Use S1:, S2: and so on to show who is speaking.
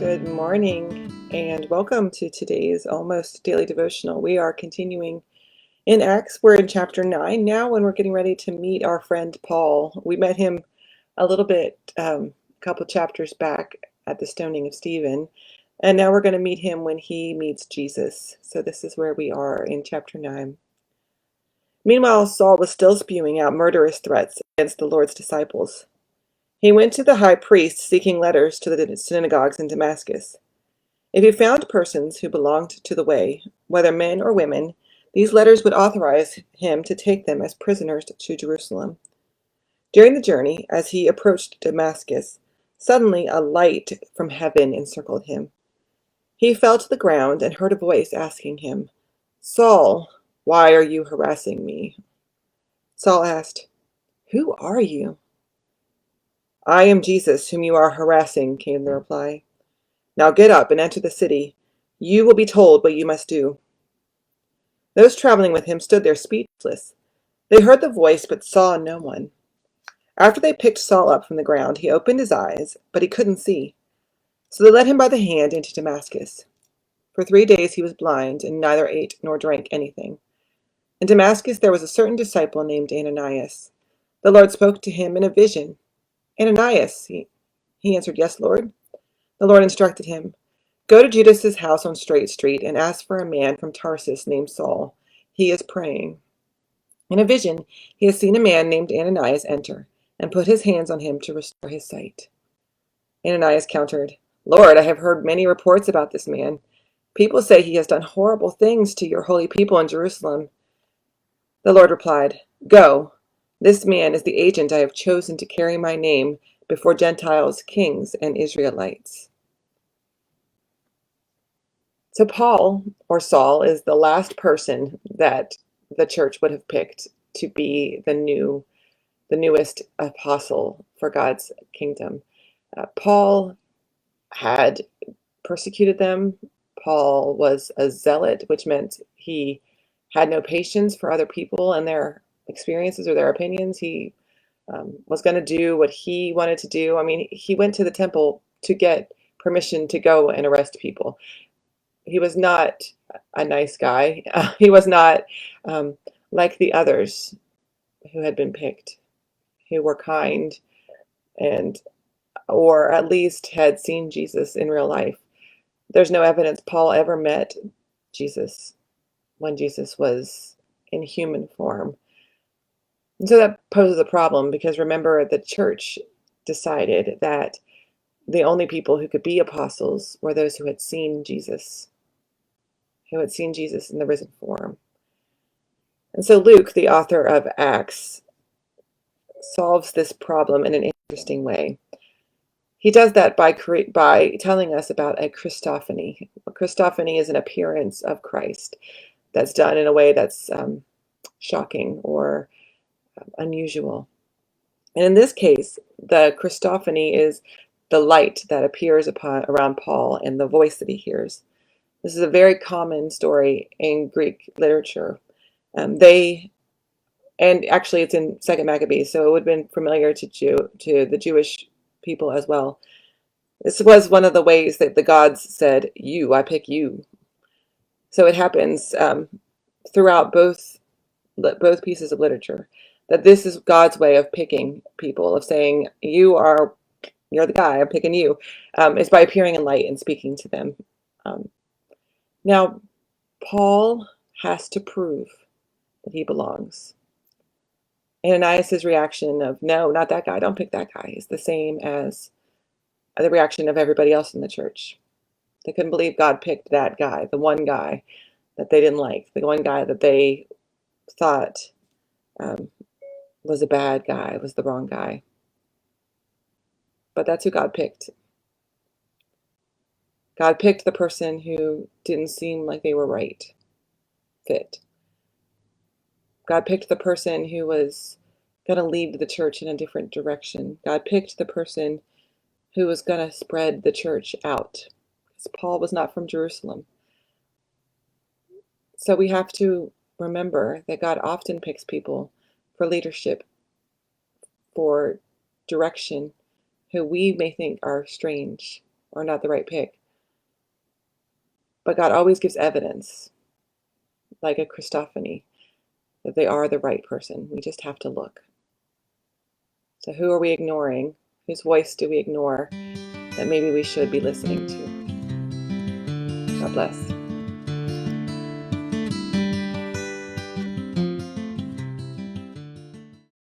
S1: Good morning and welcome to today's almost daily devotional. We are continuing in Acts. We're in chapter 9 now, and we're getting ready to meet our friend Paul. We met him a little bit, a couple chapters back at the stoning of Stephen, and now we're going to meet him when he meets Jesus. So this is where we are in chapter 9. Meanwhile, Saul was still spewing out murderous threats against the Lord's disciples. He went to the high priest seeking letters to the synagogues in Damascus. If he found persons who belonged to the way, whether men or women, these letters would authorize him to take them as prisoners to Jerusalem. During the journey, as he approached Damascus, suddenly a light from heaven encircled him. He fell to the ground and heard a voice asking him, "Saul, why are you harassing me?" Saul asked, "Who are you?" "I am Jesus, whom you are harassing," came the reply. "Now get up and enter the city. You will be told what you must do." Those traveling with him stood there speechless. They heard the voice but saw no one. After they picked Saul up from the ground, he opened his eyes, but he couldn't see. So they led him by the hand into Damascus. For 3 days he was blind and neither ate nor drank anything. In Damascus there was a certain disciple named Ananias. The Lord spoke to him in a vision. "Ananias," he answered, "Yes, Lord." The Lord instructed him, "Go to Judas's house on Straight Street and ask for a man from Tarsus named Saul. He is praying. In a vision, he has seen a man named Ananias enter and put his hands on him to restore his sight." Ananias countered, "Lord, I have heard many reports about this man. People say he has done horrible things to your holy people in Jerusalem." The Lord replied, "Go. This man is the agent I have chosen to carry my name before Gentiles, kings, and Israelites." So Paul, or Saul, is the last person that the church would have picked to be the newest apostle for God's kingdom. Paul had persecuted them. Paul was a zealot, which meant he had no patience for other people and their experiences or their opinions. He was going to do what he wanted to do. I mean, he went to the temple to get permission to go and arrest people. He was not a nice guy. He was not um, like the others who had been picked, who were kind and or at least had seen Jesus in real life. There's no evidence Paul ever met Jesus when Jesus was in human form. And so that poses a problem because remember, the church decided that the only people who could be apostles were those who had seen Jesus, in the risen form. And so Luke, the author of Acts, solves this problem in an interesting way. He does that by telling us about a Christophany. A Christophany is an appearance of Christ that's done in a way that's shocking or unusual. And in this case, the Christophany is the light that appears around Paul and the voice that he hears. This is a very common story in Greek literature. And actually it's in Second Maccabees, so it would have been familiar to the Jewish people as well. This was one of the ways that the gods said, "You, I pick you." So it happens throughout both pieces of literature that this is God's way of picking people, of saying, you're the guy, I'm picking you. It's by appearing in light and speaking to them. Now, Paul has to prove that he belongs. Ananias' reaction of, "No, not that guy, don't pick that guy," is the same as the reaction of everybody else in the church. They couldn't believe God picked that guy, the one guy that they didn't like, the one guy that they thought um, was a bad guy, was the wrong guy. But that's who God picked. God picked the person who didn't seem like they were right fit. God picked the person who was going to lead the church in a different direction. God picked the person who was going to spread the church out. Because Paul was not from Jerusalem. So we have to remember that God often picks people for leadership, for direction, who we may think are strange or not the right pick. But God always gives evidence, like a Christophany, that they are the right person. We just have to look. So who are we ignoring? Whose voice do we ignore that maybe we should be listening to? God bless.